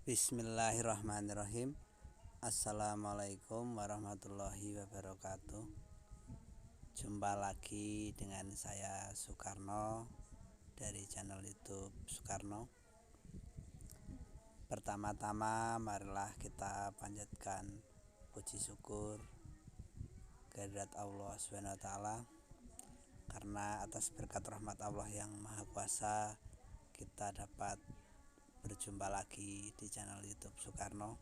Bismillahirrahmanirrahim. Assalamualaikum warahmatullahi wabarakatuh. Jumpa lagi dengan saya Soekarno dari channel YouTube Soekarno. Pertama-tama marilah kita panjatkan puji syukur kehadirat Allah SWT, karena atas berkat rahmat Allah yang Maha Kuasa kita dapat berjumpa lagi di channel YouTube Soekarno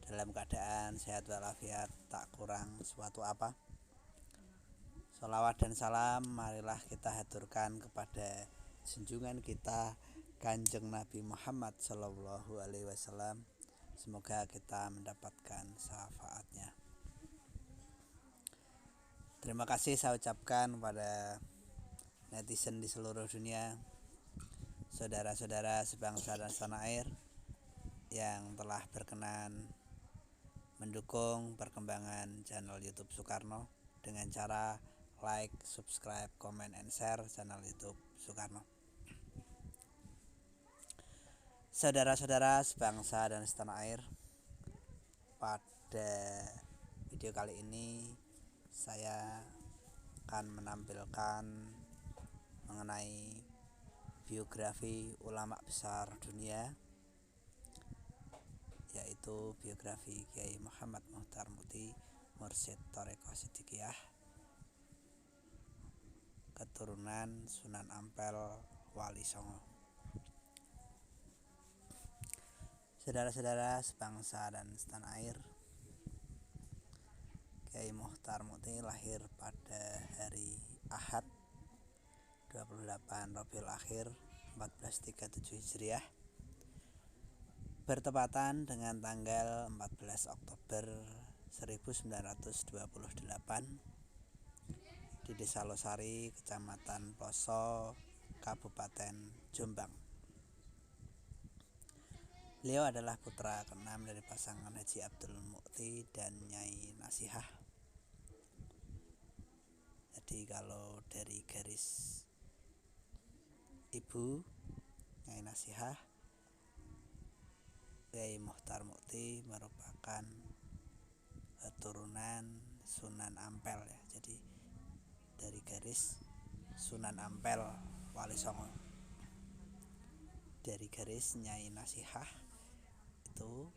dalam keadaan sehat walafiat, tak kurang suatu apa. Sholawat dan salam marilah kita haturkan kepada junjungan kita Kanjeng Nabi Muhammad SAW. Semoga kita mendapatkan syafaatnya. Terima kasih saya ucapkan kepada netizen di seluruh dunia, saudara-saudara sebangsa dan setanah air yang telah berkenan mendukung perkembangan channel YouTube Soekarno dengan cara like, subscribe, comment, and share channel YouTube Soekarno. Saudara-saudara sebangsa dan setanah air, pada video kali ini saya akan menampilkan mengenai biografi ulama besar dunia, yaitu biografi Kiai Muhammad Muchtar Mukti, Mursyid Thariqah Siddiqiyah, keturunan Sunan Ampel, Wali Songo. Saudara-saudara sebangsa dan setanah air, Kiai Muchtar Mukti lahir pada hari Ahad 28 Rabiul Akhir 1437 Hijriah, bertepatan dengan tanggal 14 Oktober 1928 di Desa Losari, Kecamatan Ploso, Kabupaten Jombang. Beliau adalah putra keenam dari pasangan Haji Abdul Mukti dan Nyai Nasihah. Jadi kalau dari garis ibu Nyai Nasihah, Kiai Muchtar Mukti merupakan keturunan Sunan Ampel ya. Jadi dari garis Sunan Ampel Wali Songo. Dari garis Nyai Nasihah itu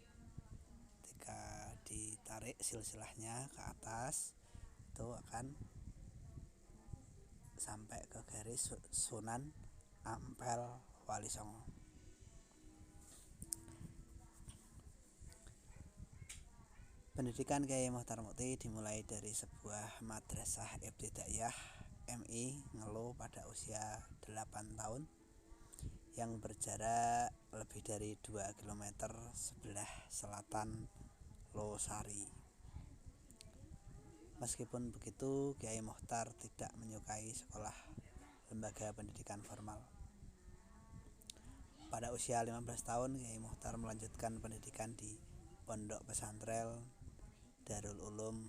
ketika ditarik silsilahnya ke atas itu akan sampai ke garis Sunan Ampel Wali Songo. Pendidikan Kiai Muchtar Mukti dimulai dari sebuah madrasah ibtidaiyah MI Ngelo pada usia 8 tahun yang berjarak lebih dari 2 km sebelah selatan Losari. Meskipun begitu, Kiai Muchtar tidak menyukai sekolah lembaga pendidikan formal. Pada usia 15 tahun, Kiai Muchtar melanjutkan pendidikan di Pondok Pesantren Darul Ulum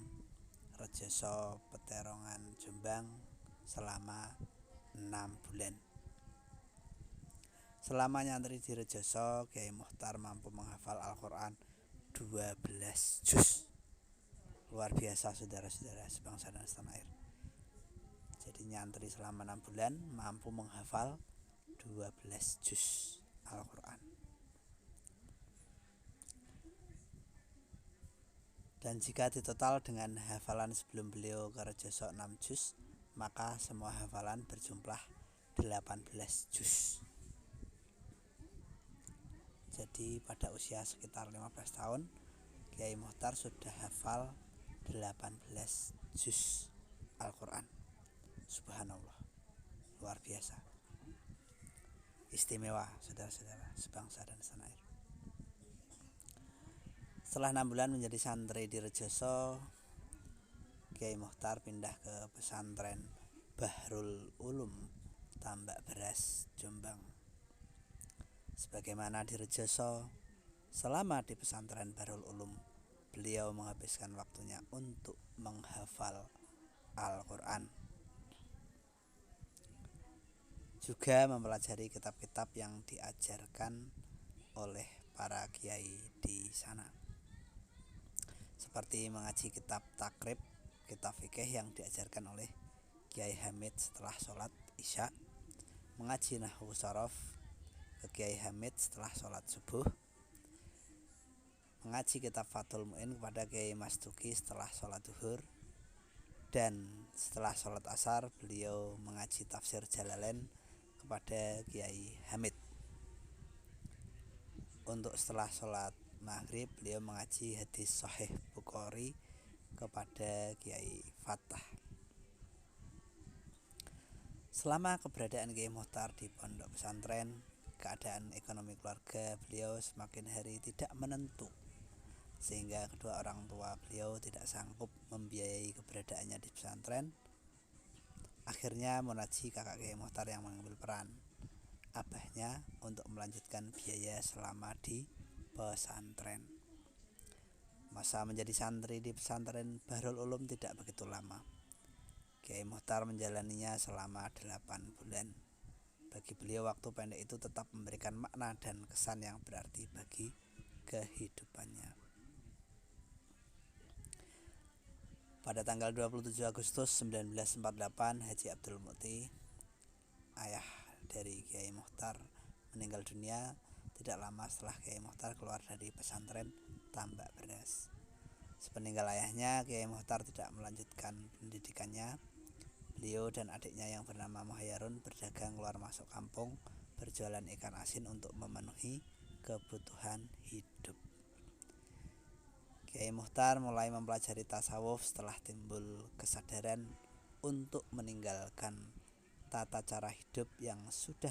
Rejoso Peterongan Jombang selama 6 bulan. Selama nyantri di Rejoso, Kiai Muchtar mampu menghafal Al-Quran 12 juz. Luar biasa saudara-saudara sebangsa dan setanah air. Jadi nyantri selama 6 bulan mampu menghafal 12 juz Al-Quran. Dan jika ditotal dengan hafalan sebelum beliau ke Rejoso 6 juz, maka semua hafalan berjumlah 18 juz. Jadi pada usia sekitar 15 tahun, Kiai Muchtar sudah hafal 18 juz Al-Quran. Subhanallah, luar biasa, istimewa saudara-saudara sebangsa dan setanah air. Setelah 6 bulan menjadi santri di Rejoso, Kiai Muchtar pindah ke pesantren Bahrul Ulum Tambak Beras Jombang. Sebagaimana di Rejoso, selama di pesantren Bahrul Ulum, beliau menghabiskan waktunya untuk menghafal Al-Quran, juga mempelajari kitab-kitab yang diajarkan oleh para kiai di sana. Seperti mengaji kitab takrib, kitab fikih yang diajarkan oleh Kiai Hamid setelah sholat isya, mengaji nahwu sorof ke Kiai Hamid setelah sholat subuh, mengaji kitab Fathul Mu'in kepada Kiai Mas Duki setelah sholat zuhur, dan setelah sholat asar beliau mengaji tafsir Jalalain kepada Kiai Hamid. Untuk setelah sholat maghrib beliau mengaji hadis Sahih Bukhari kepada Kiai Fatah. Selama keberadaan Kiai Muchtar di pondok pesantren, keadaan ekonomi keluarga beliau semakin hari tidak menentu, sehingga kedua orang tua beliau tidak sanggup membiayai keberadaannya di pesantren. Akhirnya Monaji, kakak Kiai Muchtar, yang mengambil peran abahnya untuk melanjutkan biaya selama di pesantren. Masa menjadi santri di pesantren Bahrul Ulum tidak begitu lama. Kiai Muchtar menjalaninya selama 8 bulan. Bagi beliau waktu pendek itu tetap memberikan makna dan kesan yang berarti bagi kehidupannya. Pada tanggal 27 Agustus 1948 Haji Abdul Mukti, ayah dari Kiai Muchtar, meninggal dunia tidak lama setelah Kiai Muchtar keluar dari pesantren Tambak Beras. Sepeninggal ayahnya, Kiai Muchtar tidak melanjutkan pendidikannya. Beliau dan adiknya yang bernama Muhayyarun berdagang keluar masuk kampung, berjualan ikan asin untuk memenuhi kebutuhan hidup. Kiai Muchtar mulai mempelajari tasawuf setelah timbul kesadaran untuk meninggalkan tata cara hidup yang sudah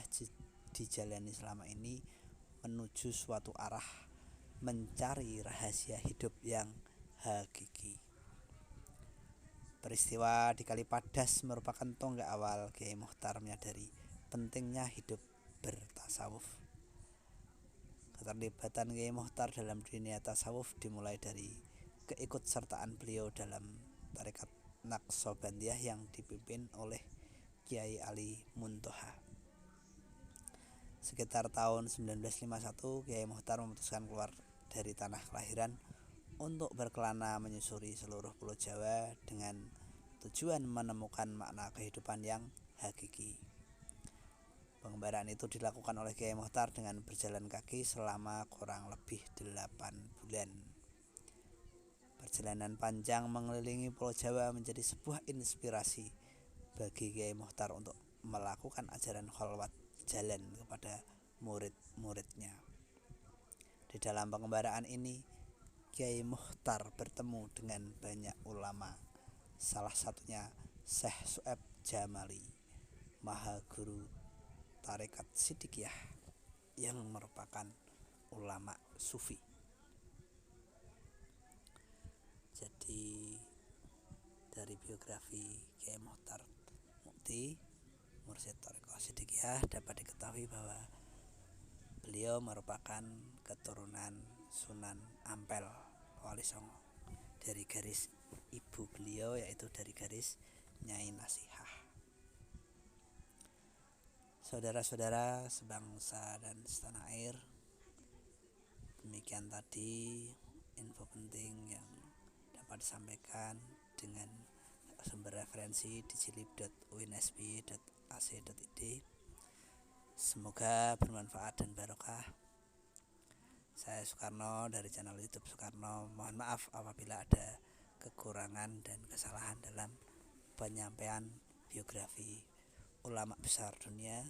dijalani selama ini menuju suatu arah mencari rahasia hidup yang hakiki. Peristiwa di Kalipadas merupakan tonggak awal Kiai Muchtar menyadari pentingnya hidup bertasawuf. Keterlibatan Kiai Muchtar dalam dunia tasawuf dimulai dari keikutsertaan beliau dalam tarekat Naqsabandiyah yang dipimpin oleh Kiai Ali Muntoha. Sekitar tahun 1951 Kiai Muchtar memutuskan keluar dari tanah kelahiran untuk berkelana menyusuri seluruh pulau Jawa dengan tujuan menemukan makna kehidupan yang hakiki. Pengembaraan itu dilakukan oleh Kiai Muchtar dengan berjalan kaki selama kurang lebih 8 bulan. Perjalanan panjang mengelilingi Pulau Jawa menjadi sebuah inspirasi bagi Kiai Muchtar untuk melakukan ajaran khalwat jalan kepada murid-muridnya. Di dalam pengembaraan ini, Kiai Muchtar bertemu dengan banyak ulama, salah satunya Syekh Su'aib Jamali, Mahaguru tarekat Siddiqiyah yang merupakan ulama sufi. Jadi dari biografi Kiai Muchtar Mukti, Mursyid Tarekat Siddiqiyah, dapat diketahui bahwa beliau merupakan keturunan Sunan Ampel Wali Songo dari garis ibu beliau, yaitu dari garis Nyai Nasihah. Saudara-saudara sebangsa dan setanah air, demikian tadi info penting yang dapat disampaikan dengan sumber referensi di jilid.unsb.ac.id. Semoga bermanfaat dan barokah. Saya Soekarno dari channel YouTube Soekarno. Mohon maaf apabila ada kekurangan dan kesalahan dalam penyampaian biografi ulama besar dunia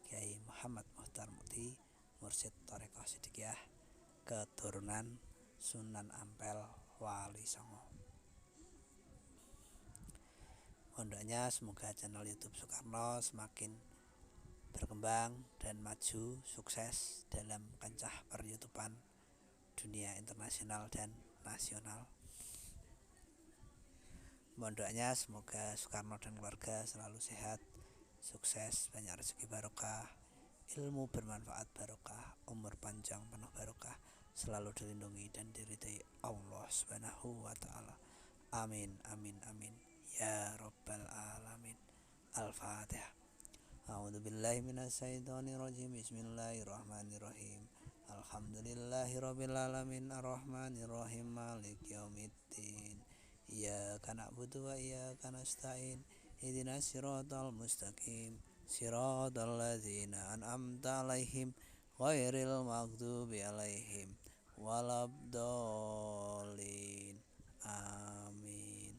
Kiai Muhammad Muchtar Mukti, Mursyid Tarekat Siddiqiyah, keturunan Sunan Ampel Wali Songo. Mohon semoga channel YouTube Soekarno semakin berkembang dan maju sukses dalam kancah per-YouTubean dunia internasional dan nasional. Mohon doanya semoga Soekarno dan keluarga selalu sehat, sukses, banyak rezeki barokah, ilmu bermanfaat barokah, umur panjang penuh barokah, selalu dilindungi dan diridai Allah Subhanahu wa taala. Amin amin amin ya rabbal alamin. Al-Fatihah. A'udzubillahi minasyaitonirrajim. Bismillahirrahmanirrahim. Alhamdulillahirabbil alamin arrahmanirrahim maliki yaumiddin. Iyyaka na'budu wa iyyaka nasta'in. Ihdinas siratal mustaqim. Siratal ladzina an'amta 'alaihim ghairil maghdubi 'alaihim waladdallin. Amin.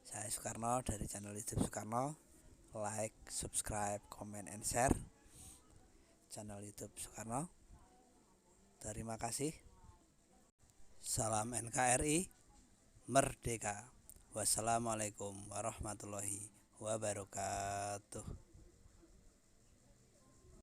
Saya Soekarno dari channel YouTube Soekarno. Like, subscribe, comment, and share channel YouTube Soekarno. Terima kasih. Salam NKRI Merdeka. Wassalamualaikum warahmatullahi wabarakatuh.